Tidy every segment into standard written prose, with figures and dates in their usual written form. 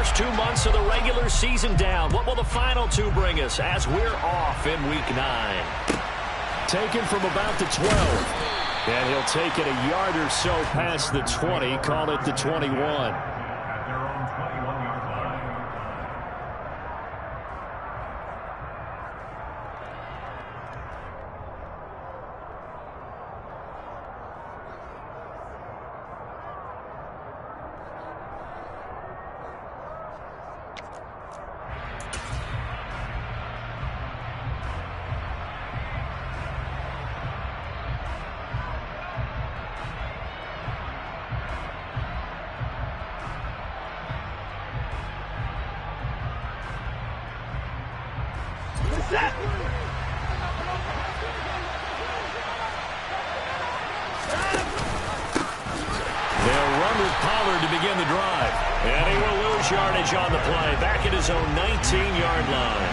first 2 months of the regular season down. What will the final two bring us as we're off in Week 9? Taken from about the 12. And he'll take it a yard or so past the 20. Call it the 21. They'll run with Pollard to begin the drive. And he will lose yardage on the play. Back at his own 19-yard line.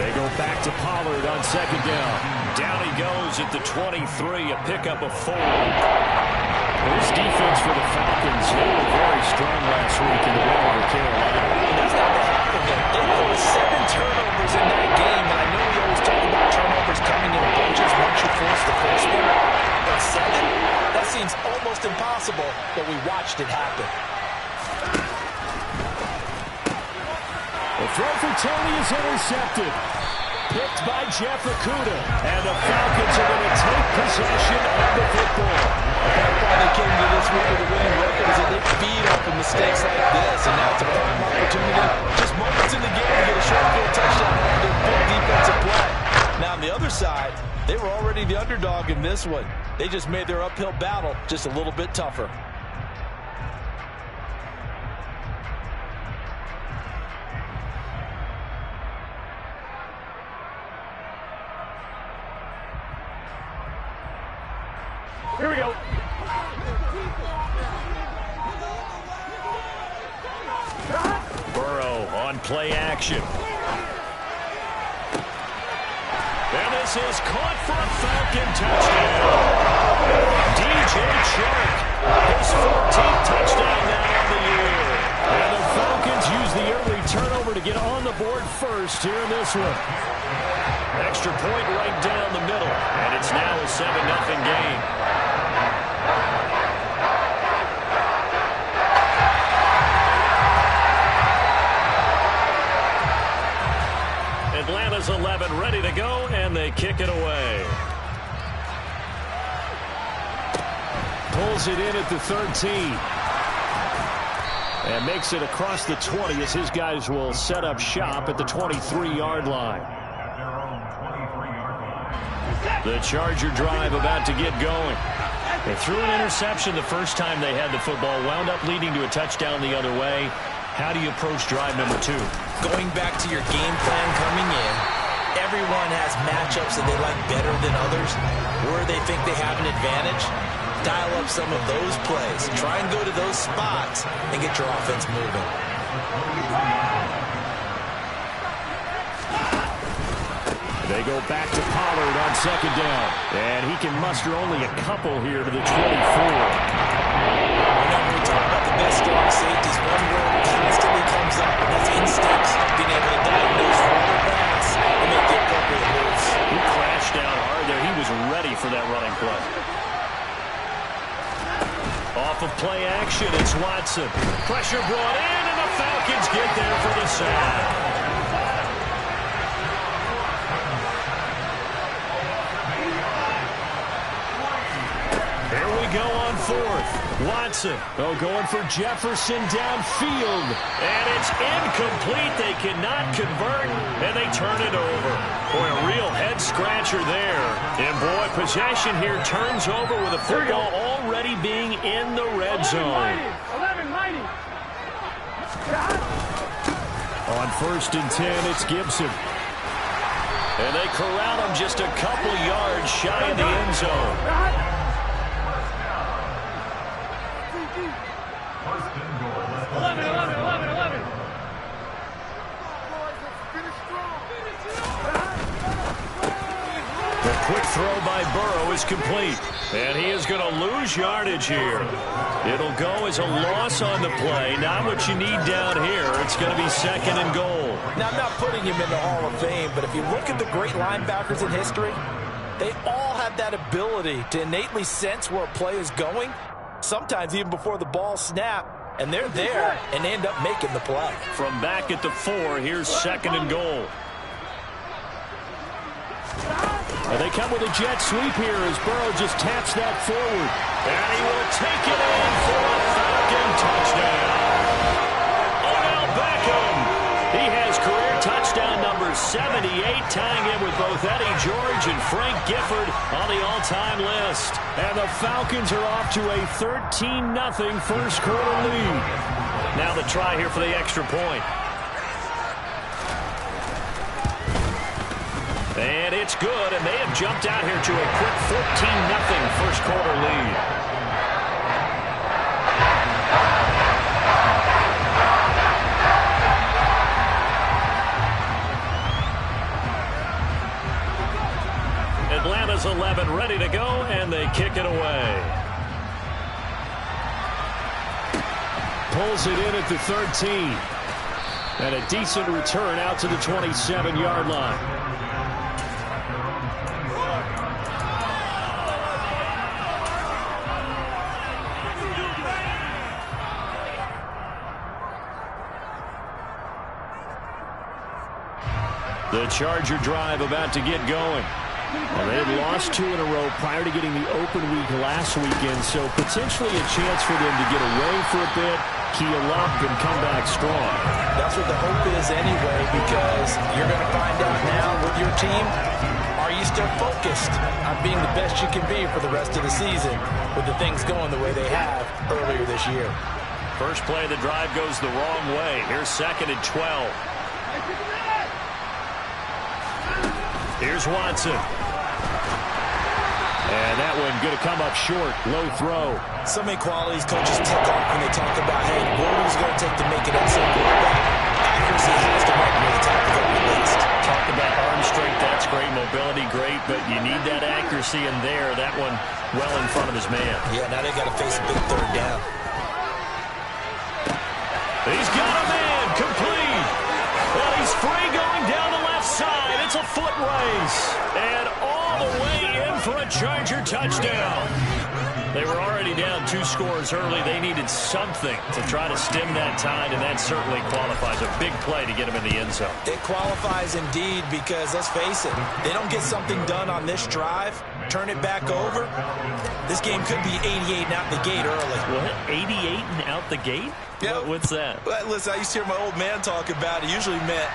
They go back to Pollard on second down. Down he goes at the 23, a pickup of 4. This defense for the Falcons, they were very strong last week in the win over Carolina. That's not the half of it. They had 7 turnovers in that game, and I know we always talk about turnovers coming in bunches once you force the first one. But 7? That seems almost impossible, but we watched it happen. The throw for Tony is intercepted. Picked by Jeff Okudah. And the Falcons are going to take possession of the football. That's why they came to this week with a winning record, is that they feed off of mistakes like this. And now it's a prime opportunity. Just moments in the game to get a short field touchdown after a big defensive play. Now on the other side, they were already the underdog in this one. They just made their uphill battle just a little bit tougher. Here we go. Burrow on play action. And this is caught for a Falcon touchdown. DJ Chark, his 14th touchdown now on the year. And the Falcons use the early turnover to get on the board first here in this one. Extra point right down the middle. And it's now a 7-0 game. Atlanta's 11 ready to go, and they kick it away. Pulls it in at the 13. And makes it across the 20 as his guys will set up shop at the 23-yard line. The Charger drive about to get going. They threw an interception the first time they had the football, wound up leading to a touchdown the other way. How do you approach drive number 2? Going back to your game plan coming in, everyone has matchups that they like better than others, where they think they have an advantage. Dial up some of those plays. Try and go to those spots and get your offense moving. They go back to Pollard on second down. And he can muster only a couple here to the 24. When we talk about the best strong safeties, one word constantly comes up, and that's instincts. Being able to diagnose run or pass and make the appropriate moves. He crashed down hard there. He was ready for that running play. Off of play action, it's Watson. Pressure brought in, and the Falcons get there for the sack. Go on fourth. Watson, going for Jefferson downfield. And it's incomplete. They cannot convert, and they turn it over. Boy, a real head-scratcher there. And, boy, possession here turns over with the football already being in the red zone. On 1st and 10, it's Gibson. And they corral him just a couple yards shy of the end zone. quick throw by Burrow is complete. And he is going to lose yardage here. It'll go as a loss on the play. Not what you need down here. It's going to be 2nd and goal. Now, I'm not putting him in the Hall of Fame, but if you look at the great linebackers in history, they all have that ability to innately sense where a play is going, sometimes even before the ball snaps, and they're there and they end up making the play. From back at the 4, here's 2nd and goal. And they come with a jet sweep here as Burrow just taps that forward. And he will take it in for a Falcon touchdown. Odell Beckham. He has career touchdown number 78, tying in with both Eddie George and Frank Gifford on the all-time list. And the Falcons are off to a 13-0 first quarter lead. Now the try here for the extra point. And it's good, and they have jumped out here to a quick 14-0 first quarter lead. Atlanta's 11 ready to go, and they kick it away. Pulls it in at the 13. And a decent return out to the 27-yard line. The Charger drive about to get going. Well, they had lost 2 in a row prior to getting the open week last weekend, so potentially a chance for them to get away for a bit, heal up, and come back strong. That's what the hope is anyway, because you're going to find out now with your team, are you still focused on being the best you can be for the rest of the season with the things going the way they have earlier this year? First play of the drive goes the wrong way. Here's 2nd and 12. Here's Watson. And that one going to come up short. Low throw. So many qualities coaches tick off when they talk about, hey, what is it going to take to make it up? So accuracy has to rank near the top of every list. Talk about arm strength. That's great. Mobility, great. But you need that accuracy in there. That one well in front of his man. Yeah, now they got to face a big 3rd down. He's got a man. Complete. Well, he's free going down the left side. It's a foot race. And all the way in for a Charger touchdown. They were already down 2 scores early. They needed something to try to stem that tide, and that certainly qualifies. A big play to get him in the end zone. It qualifies indeed because, let's face it, they don't get something done on this drive, turn it back over, this game could be 88 and out the gate early. What? 88 and out the gate? Yeah. What's that? Well, listen, I used to hear my old man talk about it. Usually meant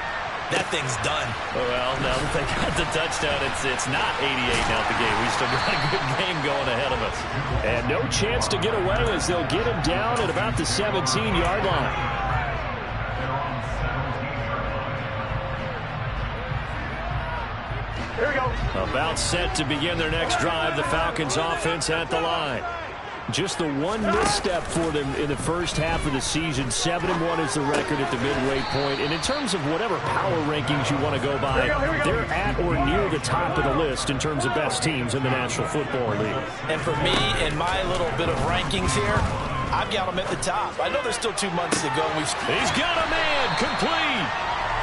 that thing's done. Well, now that they got the touchdown, it's not 88 out the gate. We still got a good game going ahead of us. And no chance to get away as they'll get him down at about the 17-yard line. Here we go. About set to begin their next drive, the Falcons offense at the line. Just the one misstep for them in the first half of the season. 7-1 is the record at the midway point. And in terms of whatever power rankings you want to go by, they're at or near the top of the list in terms of best teams in the National Football League. And for me, in my little bit of rankings here, I've got them at the top. I know there's still 2 months to go. He's got a man, complete.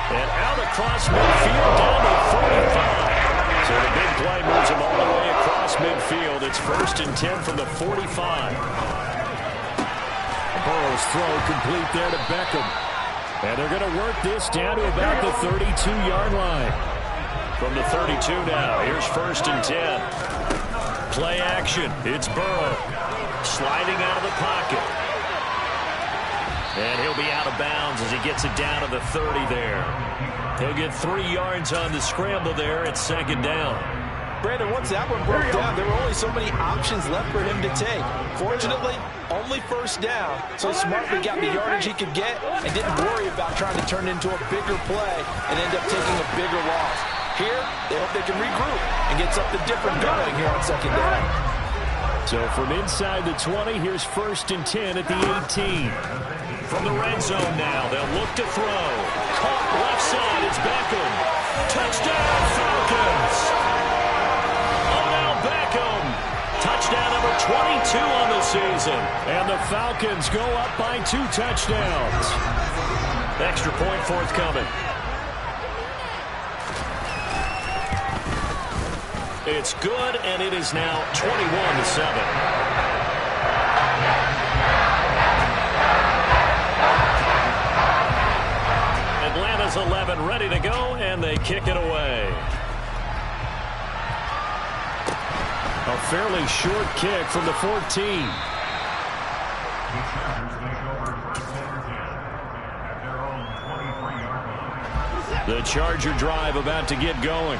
And out across midfield down to 45. So the big play moves him all the way across midfield. It's 1st and 10 from the 45. Burrow's throw complete there to Beckham. And they're going to work this down to about the 32-yard line. From the 32 now, here's 1st and 10. Play action. It's Burrow. Sliding out of the pocket. And he'll be out of bounds as he gets it down to the 30 there. He'll get 3 yards on the scramble there at 2nd down. Brandon, once that one broke down, there were only so many options left for him to take. Fortunately, only 1st down, so smartly got the yardage he could get and didn't worry about trying to turn it into a bigger play and end up taking a bigger loss. Here, they hope they can regroup and get something different going here on 2nd down. So from inside the 20, here's 1st and 10 at the 18. From the red zone now, they'll look to throw. Caught left side, it's Beckham. Touchdown, Falcons! 2 on the season. And the Falcons go up by 2 touchdowns. Extra point forthcoming. It's good, and it is now 21-7. Atlanta's 11 ready to go, and they kick it away. A fairly short kick from the 14. The Charger drive about to get going.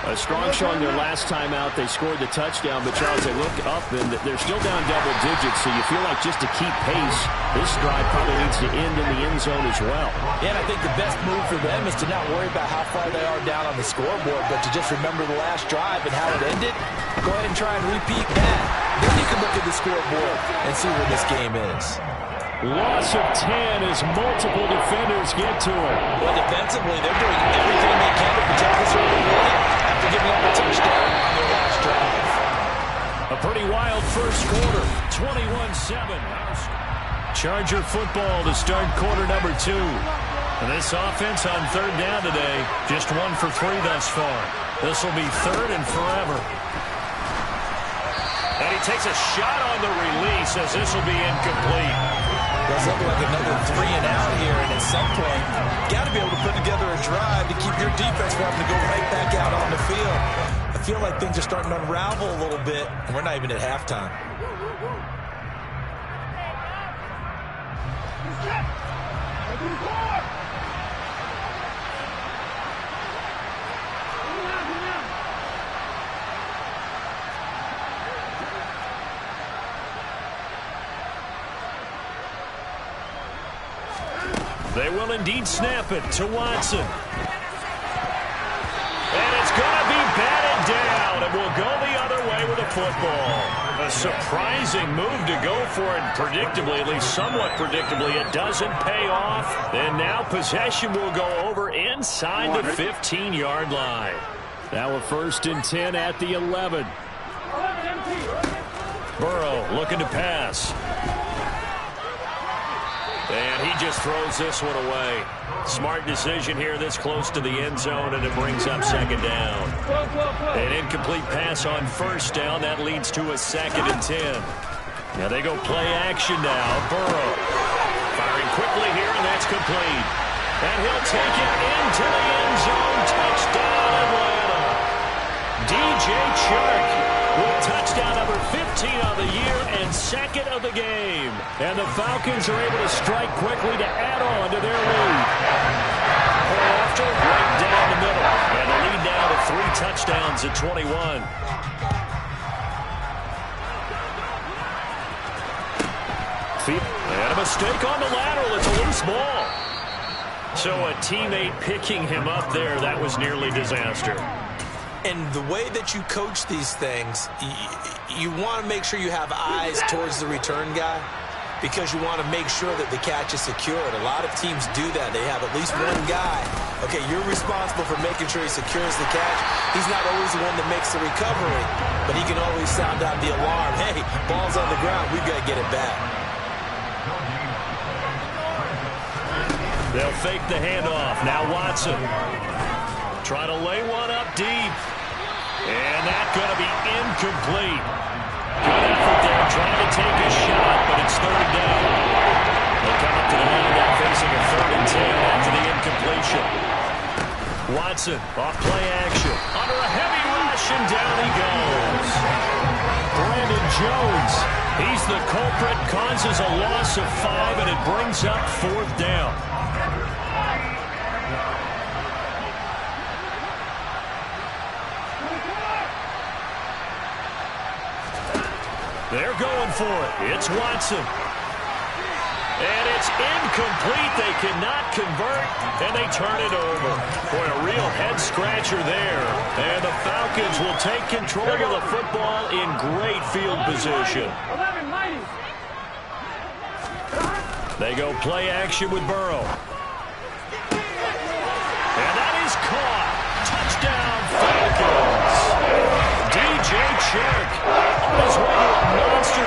A strong showing their last time out. They scored the touchdown, but Charles, they look up and they're still down double digits, so you feel like just to keep pace, this drive probably needs to end in the end zone as well. Yeah, and I think the best move for them is to not worry about how far they are down on the scoreboard, but to just remember the last drive and how it ended. Go ahead and try and repeat that. Then you can look at the scoreboard and see where this game is. Loss of 10 as multiple defenders get to it. Well, defensively, they're doing everything they can to protect this early lead after giving up a touchdown on their last drive. A pretty wild first quarter, 21-7. Charger football to start quarter number 2. And this offense on third down today, just 1 for 3 thus far. This will be third and forever. And he takes a shot on the release as this will be incomplete. Does look like another 3 and out here, and at some point, got to be able to put together a drive to keep your defense from having to go right back out on the field. I feel like things are starting to unravel a little bit, and we're not even at halftime. They will indeed snap it to Watson. And it's going to be batted down, and will go the other way with the football. A surprising move to go for it, predictably, at least somewhat predictably. It doesn't pay off. And now possession will go over inside the 15-yard line. Now a 1st and 10 at the 11. Burrow looking to pass. And he just throws this one away. Smart decision here this close to the end zone, and it brings up 2nd down. An incomplete pass on 1st down. That leads to a 2nd and 10. Now they go play action now. Burrow firing quickly here, and that's complete. And he'll take it into the end zone. Touchdown, Atlanta. DJ Chark with touchdown number 15 of the year and 2nd of the game. And the Falcons are able to strike quickly to add on to their lead. After right down the middle. And the lead now to 3 touchdowns at 21. And a mistake on the lateral. It's a loose ball. So a teammate picking him up there, that was nearly disaster. And the way that you coach these things, you want to make sure you have eyes towards the return guy because you want to make sure that the catch is secured. A lot of teams do that. They have at least one guy. Okay, you're responsible for making sure he secures the catch. He's not always the one that makes the recovery, but he can always sound out the alarm. Hey, ball's on the ground. We've got to get it back. They'll fake the handoff. Now Watson. Trying to lay one up deep. And that's going to be incomplete. Good effort there, trying to take a shot, but it's 3rd down. They'll come up to the line now facing a 3rd and 10 after the incompletion. Watson off play action. Under a heavy rush, and down he goes. Brandon Jones, he's the culprit, causes a loss of 5, and it brings up 4th down. They're going for it. It's Watson. And it's incomplete. They cannot convert, and they turn it over. Boy, a real head-scratcher there. And the Falcons will take control of the football in great field position. They go play action with Burrow. And that is caught. Touchdown, Falcons. DJ Chark on his way to a monster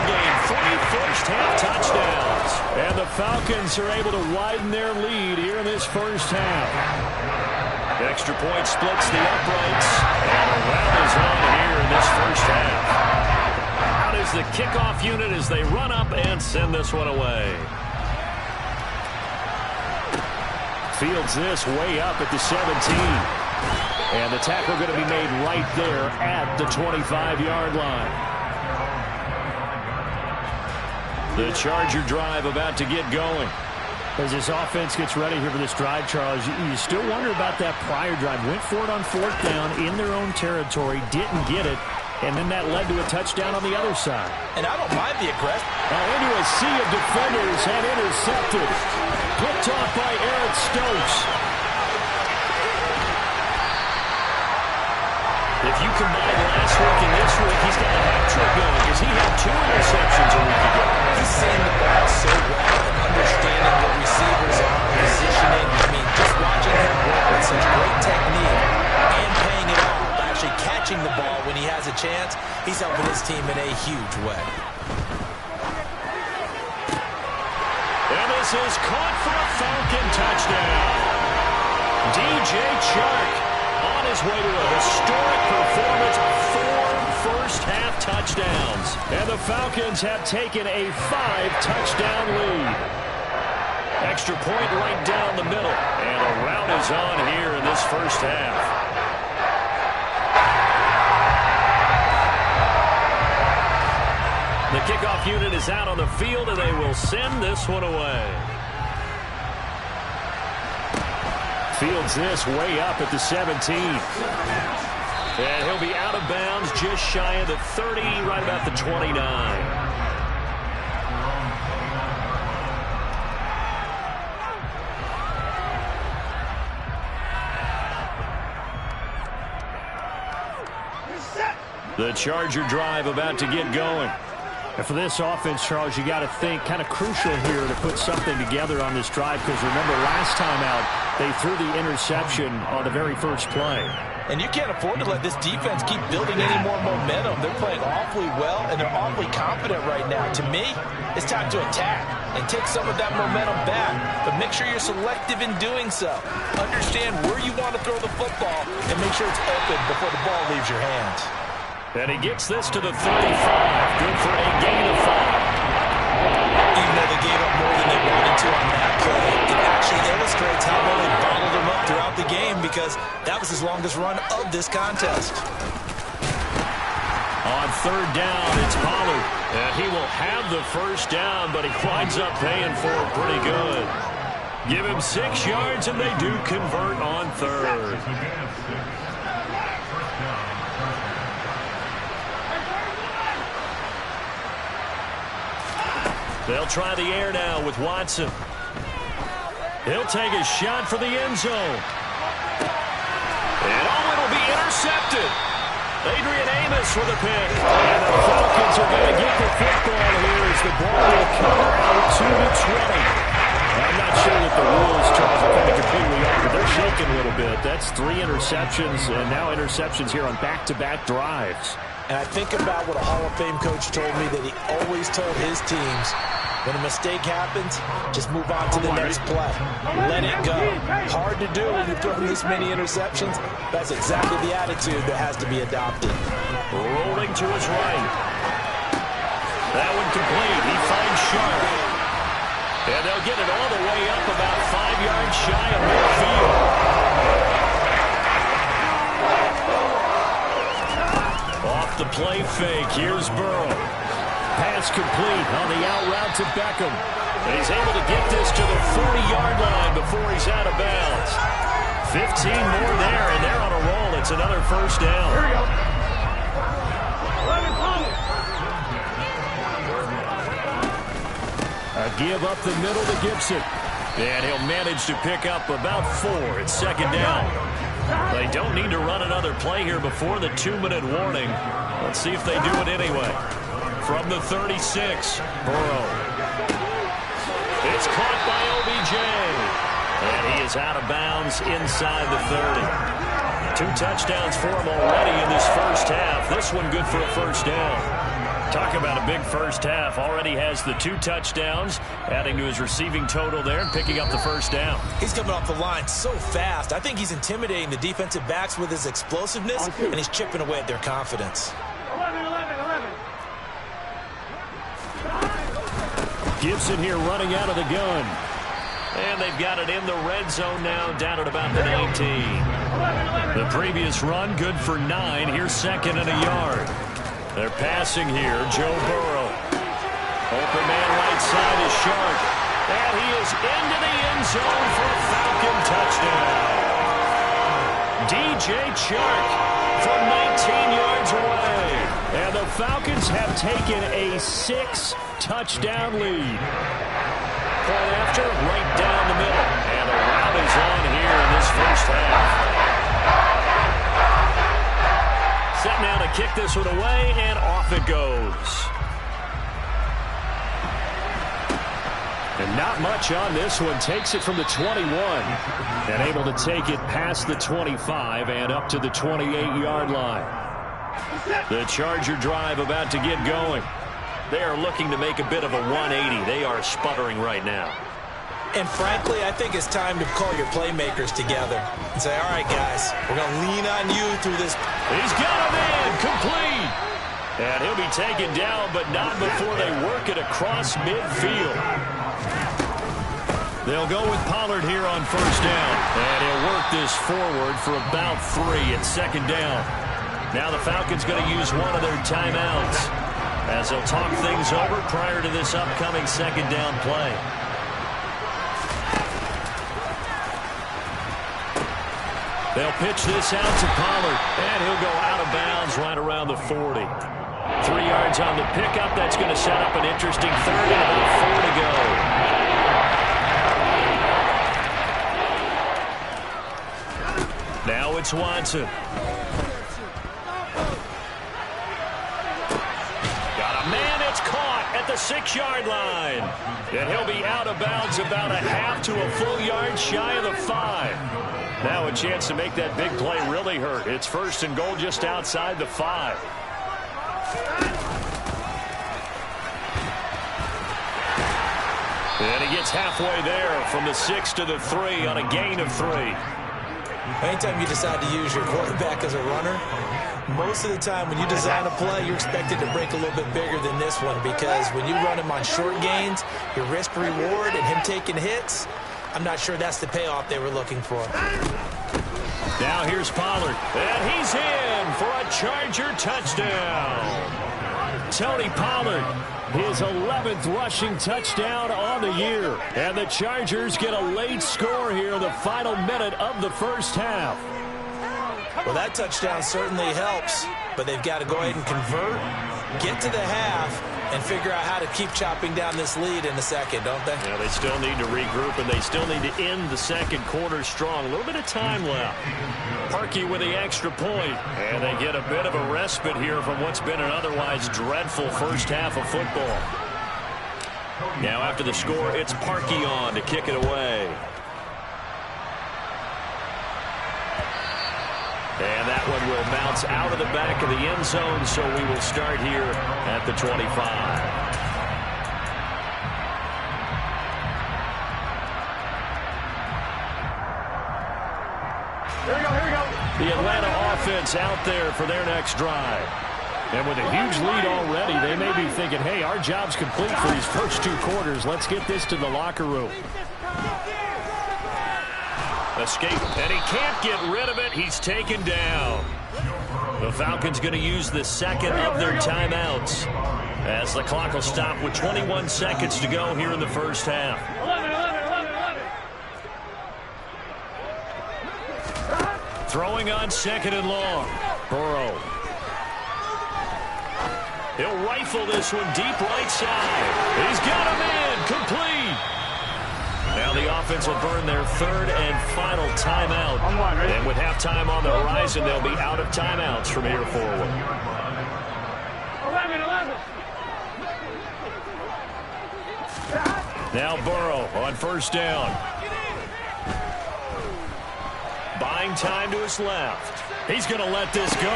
Falcons are able to widen their lead here in this first half. Extra point splits the uprights, and a round is on here in this first half. Out is the kickoff unit as they run up and send this one away. Fields this way up at the 17. And the tackle going to be made right there at the 25-yard line. The Charger drive about to get going. As this offense gets ready here for this drive, Charles, you still wonder about that prior drive. Went for it on 4th down in their own territory, didn't get it, and then that led to a touchdown on the other side. And I don't mind the aggression. Now into a sea of defenders and intercepted. Picked off by Eric Stokes. If you combine last week and this week, he's got a hat trick going because he had 2 interceptions a week ago. He's seeing the ball so well and understanding what receivers are, positioning. I mean, just watching him work with such great technique and paying it off, actually catching the ball when he has a chance, he's helping his team in a huge way. And this is caught for a Falcon touchdown. DJ Chark on his way to a historic performance, 4 first-half touchdowns. And the Falcons have taken a 5-touchdown lead. Extra point right down the middle. And a rout is on here in this first half. The kickoff unit is out on the field, and they will send this one away. Fields this way up at the 17. And he'll be out of bounds just shy of the 30, right about the 29. The Charger drive about to get going. And for this offense, Charles, you got to think kind of crucial here to put something together on this drive because remember last time out they threw the interception on the very first play. And you can't afford to let this defense keep building any more momentum. They're playing awfully well, and they're awfully confident right now. To me, it's time to attack and take some of that momentum back, but make sure you're selective in doing so. Understand where you want to throw the football and make sure it's open before the ball leaves your hands. And he gets this to the 35. Good for a gain of 5. Even though they gave up more than they wanted to on that play, it actually illustrates how well they bottled them up throughout the game because that was his longest run of this contest. On 3rd down, it's Pollard. And he will have the first down, but he winds up paying for it pretty good. Give him 6 yards, and they do convert on 3rd. They'll try the air now with Watson. He'll take a shot for the end zone. And it'll be intercepted. Adrian Amos with a pick. And the Falcons are going to get the football here as the ball will come out to the 20. I'm not sure that the rules, Charles, are coming completely off, but they're shaking a little bit. That's 3 interceptions, and now interceptions here on back-to-back drives. And I think about what a Hall of Fame coach told me that he always told his teams, when a mistake happens, just move on to the next play. Let it go. Hard to do when you're throwing this many interceptions. That's exactly the attitude that has to be adopted. Rolling to his right. That one complete. He finds Sharp. And they'll get it all the way up about 5 yards shy of midfield. Off the play fake. Here's Burrow. Pass complete on the out route to Beckham. And he's able to get this to the 40-yard line before he's out of bounds. 15 more there, and they're on a roll. It's another first down. Here we go. A give up the middle to Gibson. And he'll manage to pick up about 4. It's 2nd down. They don't need to run another play here before the 2-minute warning. Let's see if they do it anyway. From the 36, Burrow. It's caught by OBJ. And he is out of bounds inside the 30. 2 touchdowns for him already in this first half. This one good for a first down. Talk about a big first half. Already has the 2 touchdowns, adding to his receiving total there and picking up the first down. He's coming off the line so fast. I think he's intimidating the defensive backs with his explosiveness, and he's chipping away at their confidence. 11. Gibson here running out of the gun. And they've got it in the red zone now, down at about the 19. The previous run, good for 9. Here's second and a yard. They're passing here. Joe Burrow. Open man right side is Shark. And he is into the end zone for a Falcon touchdown. DJ Chark from 19 yards away. And the Falcons have taken a 6-touchdown lead. Point after, right down the middle. And the route is on here in this first half. Set now to kick this one away, and off it goes. And not much on this one. Takes it from the 21. And able to take it past the 25 and up to the 28-yard line. The Charger drive about to get going. They are looking to make a bit of a 180. They are sputtering right now. And frankly, I think it's time to call your playmakers together and say, all right, guys, we're going to lean on you through this. He's got him in, complete. And he'll be taken down, but not before they work it across midfield. They'll go with Pollard here on first down. And he'll work this forward for about 3 at second down. Now the Falcons going to use one of their timeouts as they'll talk things over prior to this upcoming second down play. They'll pitch this out to Pollard, and he'll go out of bounds right around the 40. 3 yards on the pickup. That's going to set up an interesting third and about 4 to go. Now it's Watson. Got a man, it's caught at the 6-yard line. And he'll be out of bounds about a half to a full yard shy of the 5. Now a chance to make that big play really hurt. It's first and goal just outside the 5. And he gets halfway there from the 6 to the 3 on a gain of 3. Anytime you decide to use your quarterback as a runner, most of the time when you design a play, you're expected to break a little bit bigger than this one, because when you run him on short gains, your risk-reward and him taking hits, I'm not sure that's the payoff they were looking for. Now here's Pollard, and he's in for a Charger touchdown. Tony Pollard, his 11th rushing touchdown on the year. And the Chargers get a late score here in the final minute of the first half. Well, that touchdown certainly helps, but they've got to go ahead and convert, get to the half, and figure out how to keep chopping down this lead in the second, don't they? Yeah, they still need to regroup, and they still need to end the second quarter strong. A little bit of time left. Parkey with the extra point, and they get a bit of a respite here from what's been an otherwise dreadful first half of football. Now after the score, it's Parkey on to kick it away. And that one will bounce out of the back of the end zone, so we will start here at the 25. Here we go. The Atlanta offense out there for their next drive. And with a huge lead already, they may be thinking, hey, our job's complete for these first 2 quarters. Let's get this to the locker room. Escape, and he can't get rid of it. He's taken down. The Falcons going to use the second of their timeouts as the clock will stop with 21 seconds to go here in the first half. 11. Throwing on second and long. Burrow. He'll rifle this one deep right side. He's got him in. Complete. Now the offense will burn their third and final timeout. And with halftime on the horizon, they'll be out of timeouts from here forward. 11. Now Burrow on first down. Buying time to his left. He's going to let this go.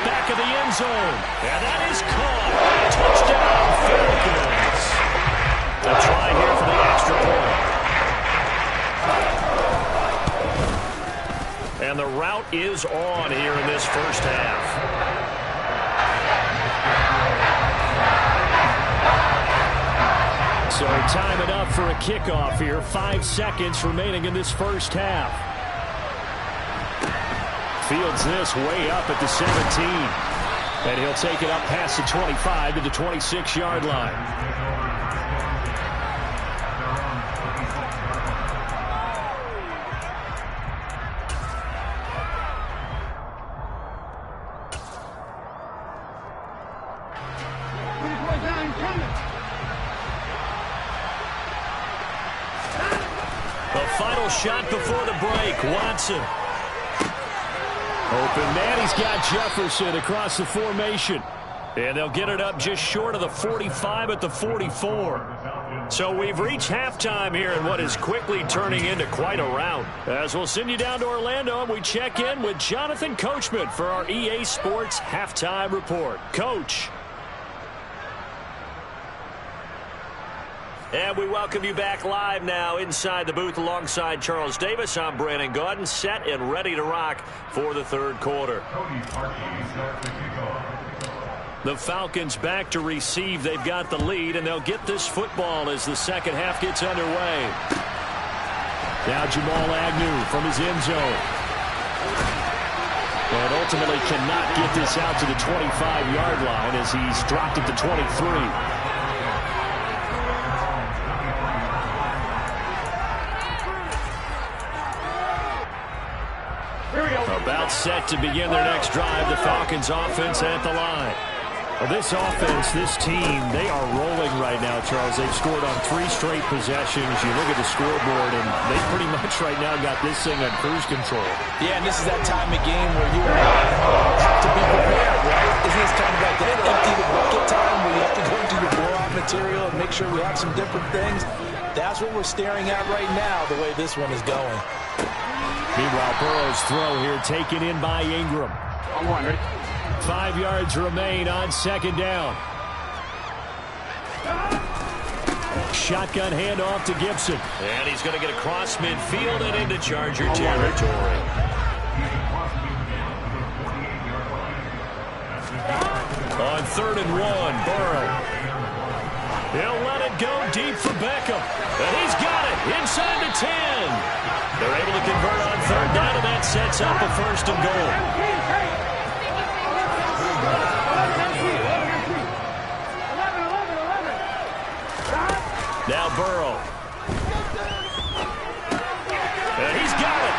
Back of the end zone. And that is caught. Touchdown, Falcons. A try here for the extra point. And the route is on here in this first half. So time it up for a kickoff here. 5 seconds remaining in this first half. Fields this way up at the 17. And he'll take it up past the 25 to the 26-yard line. Final shot before the break. Watson. Open man. He's got Jefferson across the formation. And they'll get it up just short of the 45 at the 44. So we've reached halftime here in what is quickly turning into quite a rout. As we'll send you down to Orlando, and we check in with Jonathan Coachman for our EA Sports Halftime Report. Coach. And we welcome you back live now inside the booth alongside Charles Davis. I'm Brandon Gaudin, set and ready to rock for the third quarter. The Falcons back to receive. They've got the lead, and they'll get this football as the second half gets underway. Now Jamal Agnew from his end zone. And ultimately cannot get this out to the 25-yard line as he's dropped at the 23. About set to begin their next drive. The Falcons offense at the line. Well, this offense, this team, they are rolling right now, Charles. They've scored on 3 straight possessions. You look at the scoreboard, and they pretty much right now got this thing on cruise control. Yeah, and this is that time of game where you and I have to be prepared, right? Isn't this kind of like that empty the bucket time where you have to go into your blowout material and make sure we have some different things? That's what we're staring at right now, the way this one is going. Meanwhile, Burrow's throw here taken in by Ingram. 5 yards remain on second down. Shotgun handoff to Gibson. And he's going to get across midfield and into Charger territory. On 3rd and 1, Burrow. He'll let it go deep for Beckham. And he's got it inside the 10. They're able to convert on 3rd down, and that sets up a 1st and goal. Now Burrow. And he's got it.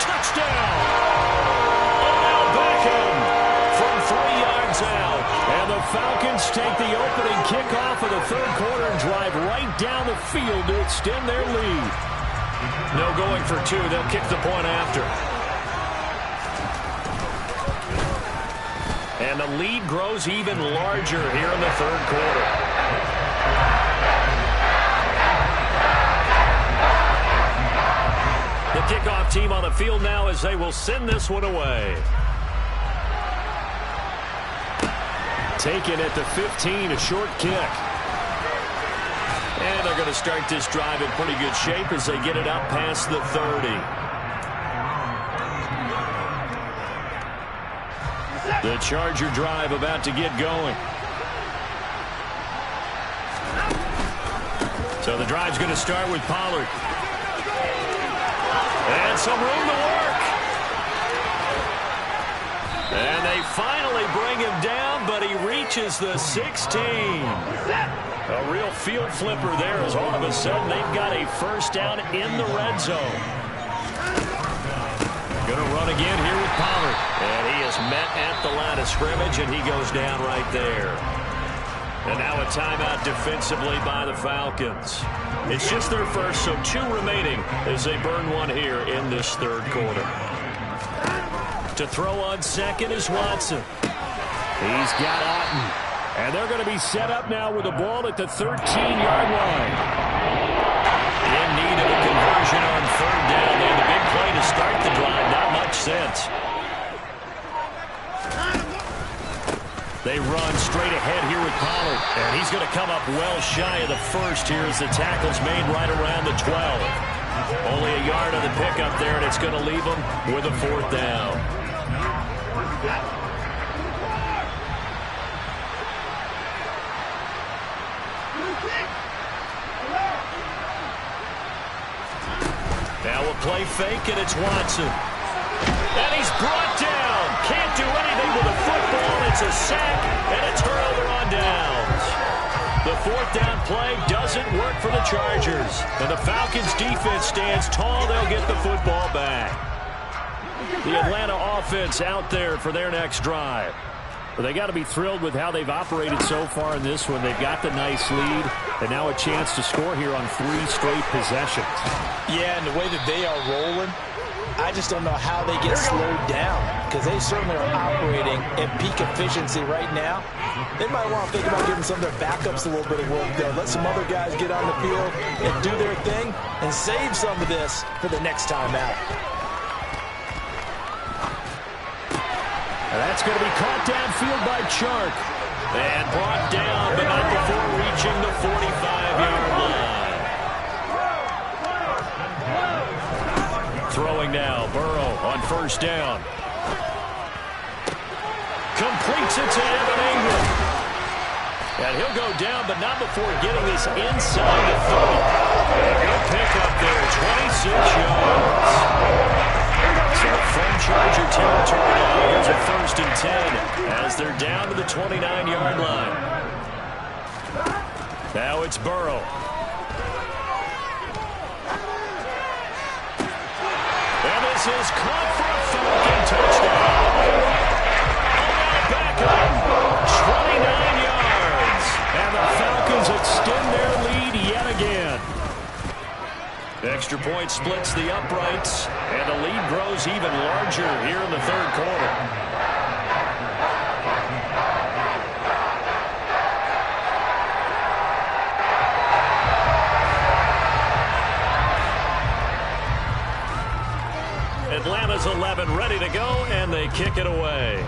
Touchdown. Odell Beckham from 3 yards out. And the Falcons take the opening kickoff of the third quarter and drive right down the field to extend their lead. No going for 2. They'll kick the point after. And the lead grows even larger here in the third quarter. The kickoff team on the field now as they will send this one away. Taken at the 15, a short kick. And they're going to start this drive in pretty good shape as they get it up past the 30. The Charger drive about to get going. So the drive's going to start with Pollard. And some room to work. And they finally bring him down, but he reaches the 16. A real field flipper there as all of a sudden they've got a 1st down in the red zone. Going to run again here with Pollard. And he is met at the line of scrimmage, and he goes down right there. And now a timeout defensively by the Falcons. It's just their first, so 2 remaining as they burn one here in this third quarter. To throw on second is Watson. He's got Otten. And they're going to be set up now with the ball at the 13-yard line. In need of a conversion on 3rd down. They had the big play to start the drive. Not much sense. They run straight ahead here with Pollard. And he's going to come up well shy of the first here as the tackle's made right around the 12. Only a yard on the pickup there, and it's going to leave them with a 4th down. Now a play fake, and it's Watson. And he's brought down. Can't do anything with the football. It's a sack, and a turnover on downs. The 4th down play doesn't work for the Chargers. And the Falcons defense stands tall. They'll get the football back. The Atlanta offense out there for their next drive. Well, they got to be thrilled with how they've operated so far in this one. They've got the nice lead, and now a chance to score here on 3 straight possessions. Yeah, and the way that they are rolling, I just don't know how they get slowed down, because they certainly are operating at peak efficiency right now. They might want to think about giving some of their backups a little bit of work, though. Let some other guys get on the field and do their thing and save some of this for the next time out. And that's going to be caught downfield by Chark. And brought down, but not before reaching the 45-yard line. Throwing now, Burrow on 1st down. Completes it to Evan Ingram. And he'll go down, but not before getting this inside the 30. Good pickup there, 26 yards. So from Charger territory now, here's a 1st and 10 as they're down to the 29-yard line. Now it's Burrow. And this is caught for a Falcon touchdown. Back up, 29 yards. And the Falcons extend their lead yet again. Extra point splits the uprights, and the lead grows even larger here in the 3rd quarter. Atlanta's 11 ready to go, and they kick it away.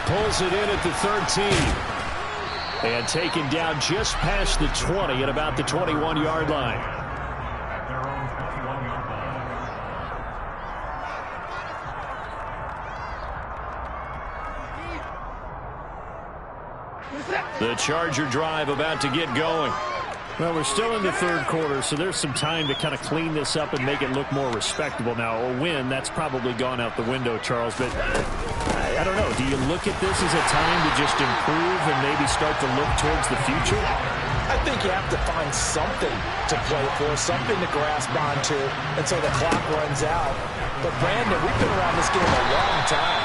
Pulls it in at the 13. And taken down just past the 20 at about the 21-yard line. The Charger drive about to get going. Well, we're still in the 3rd quarter, so there's some time to kind of clean this up and make it look more respectable. Now, a win, that's probably gone out the window, Charles, but I don't know. Do you look at this as a time to just improve and maybe start to look towards the future? I think you have to find something to play for, something to grasp onto until the clock runs out. But, Brandon, we've been around this game a long time.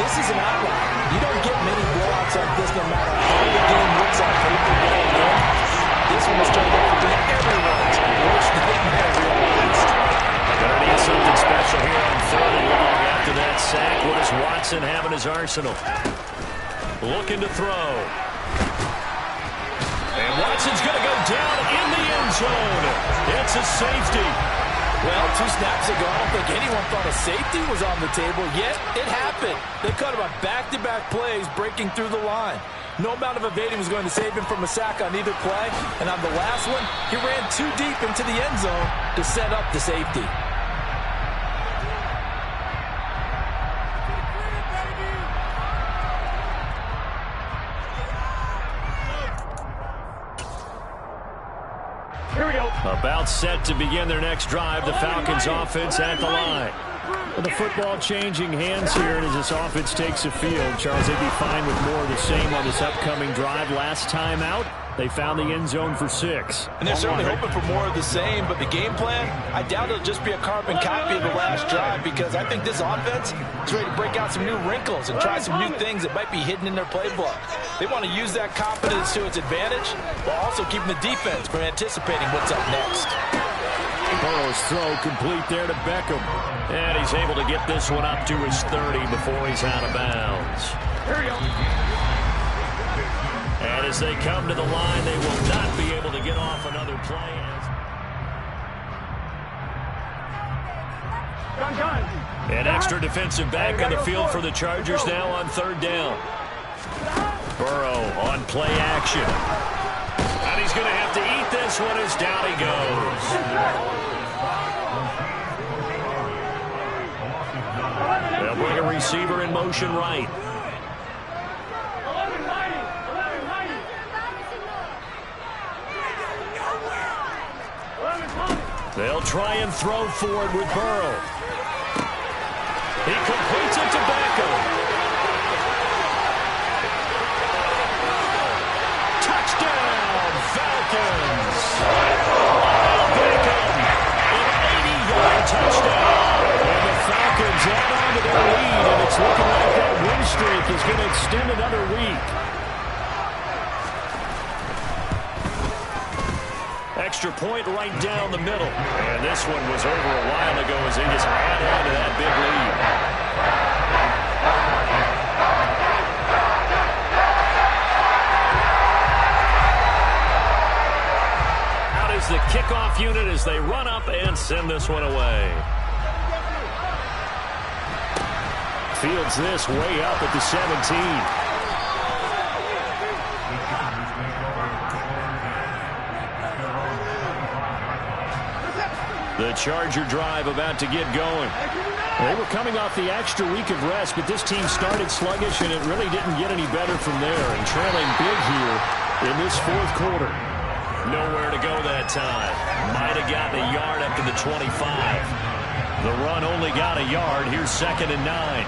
This is an outlier. You don't get many blowouts like this no matter how the game looks on paper going in. This one has turned out to be everyone's worst nightmare realized. Gonna need something special here on 3rd and long. After that sack, what does Watson have in his arsenal? Looking to throw. And Watson's going to go down in the end zone. It's a safety. Well, 2 snaps ago, I don't think anyone thought a safety was on the table, yet it happened. They cut him on back-to-back plays, breaking through the line. No amount of evading was going to save him from a sack on either play. And on the last one, he ran too deep into the end zone to set up the safety. Here we go. About set to begin their next drive. The Falcons offense at the line. With the football changing hands here as this offense takes the field, Charles, they'd be fine with more of the same on this upcoming drive. Last time out, they found the end zone for 6. And they're certainly hoping for more of the same, but the game plan, I doubt it'll just be a carbon copy of the last drive, because I think this offense is ready to break out some new wrinkles and try some new things that might be hidden in their playbook. They want to use that confidence to its advantage while also keeping the defense from anticipating what's up next. Burrow's throw complete there to Beckham. And he's able to get this one up to his 30 before he's out of bounds. Here we go. And as they come to the line, they will not be able to get off another play. An extra defensive back on the field for the Chargers now on third down. Burrow on play action. And he's going to have to eat this one as down he goes. They'll bring a receiver in motion right. They'll try and throw forward with Burrow. He completes it to Beckham. Touchdown, Falcons. Beckham, an 80-yard touchdown. And the Falcons add on to their lead, and it's looking like that win streak is going to extend another week. Extra point right down the middle. And this one was over a while ago as they just add on to that big lead. Out is the kickoff unit as they run up and send this one away. Fields this way up at the 17. The Charger drive about to get going. They were coming off the extra week of rest, but this team started sluggish, and it really didn't get any better from there. And trailing big here in this fourth quarter. Nowhere to go that time. Might have gotten a yard up to the 25. The run only got a yard. Here's 2nd and 9.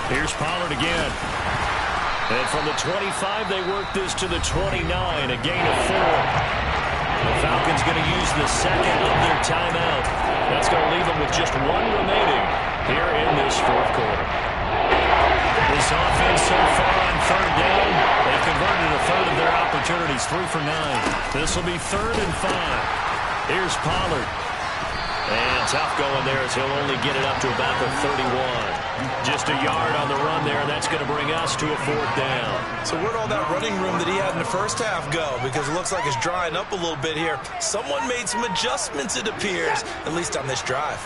Here's Pollard again. And from the 25, they work this to the 29, a gain of 4. The Falcons going to use the second of their timeout. That's going to leave them with just one remaining here in this fourth quarter. This offense so far on third down, they've converted a third of their opportunities, 3 for 9. This will be 3rd and 5. Here's Pollard. And tough going there as he'll only get it up to about the 31. Just a yard on the run there, and that's going to bring us to a 4th down. So where'd all that running room that he had in the first half go? Because it looks like it's drying up a little bit here. Someone made some adjustments, it appears, at least on this drive.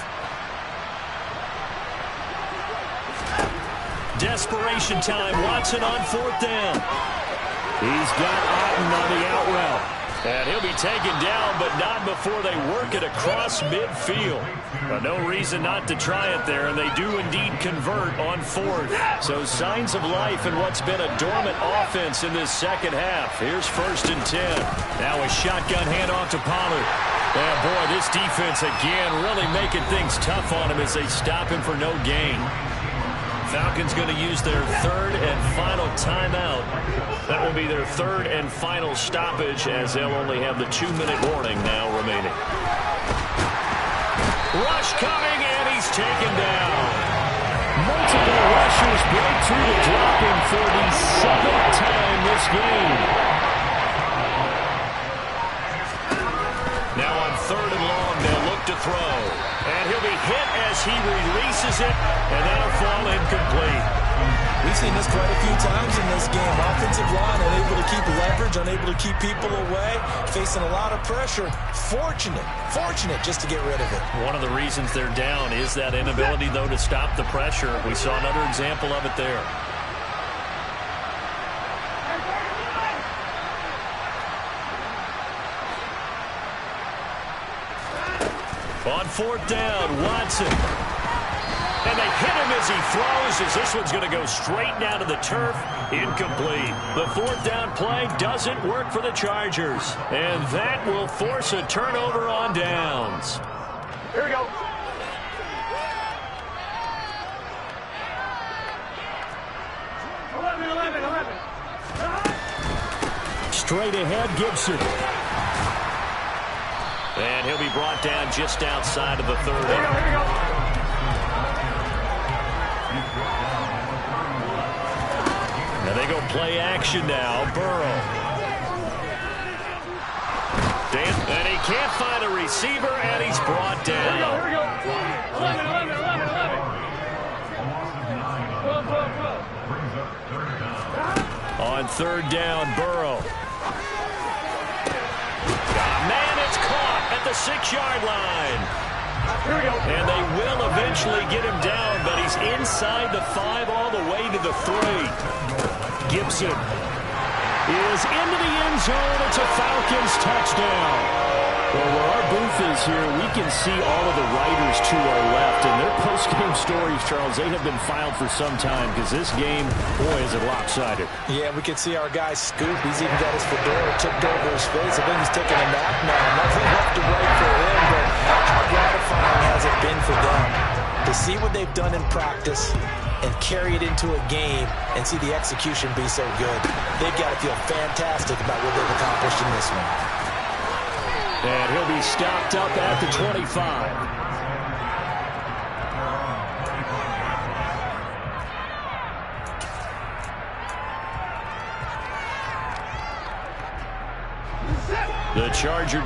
Desperation time. Watson on 4th down. He's got Otten on the out route. And he'll be taken down, but not before they work it across midfield. But no reason not to try it there, and they do indeed convert on 4th. So signs of life in what's been a dormant offense in this second half. Here's 1st and 10. Now a shotgun handoff to Pollard. And boy, this defense again really making things tough on him as they stop him for no gain. Falcons going to use their 3rd and final timeout. That will be their 3rd and final stoppage as they'll only have the 2-minute warning now remaining. Rush coming, and he's taken down. Multiple rushers break through the dropping for the 7th time this game. Now on 3rd and long, they'll look to throw. And he'll be hit as he releases it, and that'll fall incomplete. We've seen this quite a few times in this game. Offensive line unable to keep leverage, unable to keep people away, facing a lot of pressure. Fortunate just to get rid of it. One of the reasons they're down is that inability, though, to stop the pressure. We saw another example of it there. On 4th down, Watson. And they hit him as he throws, as this one's going to go straight down to the turf. Incomplete. The 4th down play doesn't work for the Chargers. And that will force a turnover on downs. Here we go. Straight ahead, Gibson. And he'll be brought down just outside of the 30. Here we go. Now they go play action now. Burrow. And he can't find a receiver, and he's brought down. Here we go. 11. On 3rd down, Burrow. Man, it's caught at the 6-yard line. And they will eventually get him down, but he's inside the 5 all the way to the 3. Gibson is into the end zone. It's a Falcons touchdown. Well, where our booth is here, we can see all of the writers to our left. And their post-game stories, Charles, they have been filed for some time because this game, boy, is it lopsided. Yeah, we can see our guy Scoop. He's even got his fedora tipped over his face. I think he's taking a nap now. Nothing left to write for him, but how gratifying has it been for them to see what they've done in practice and carry it into a game and see the execution be so good. They've got to feel fantastic about what they've accomplished in this one. And he'll be stopped up at the 25. The Charger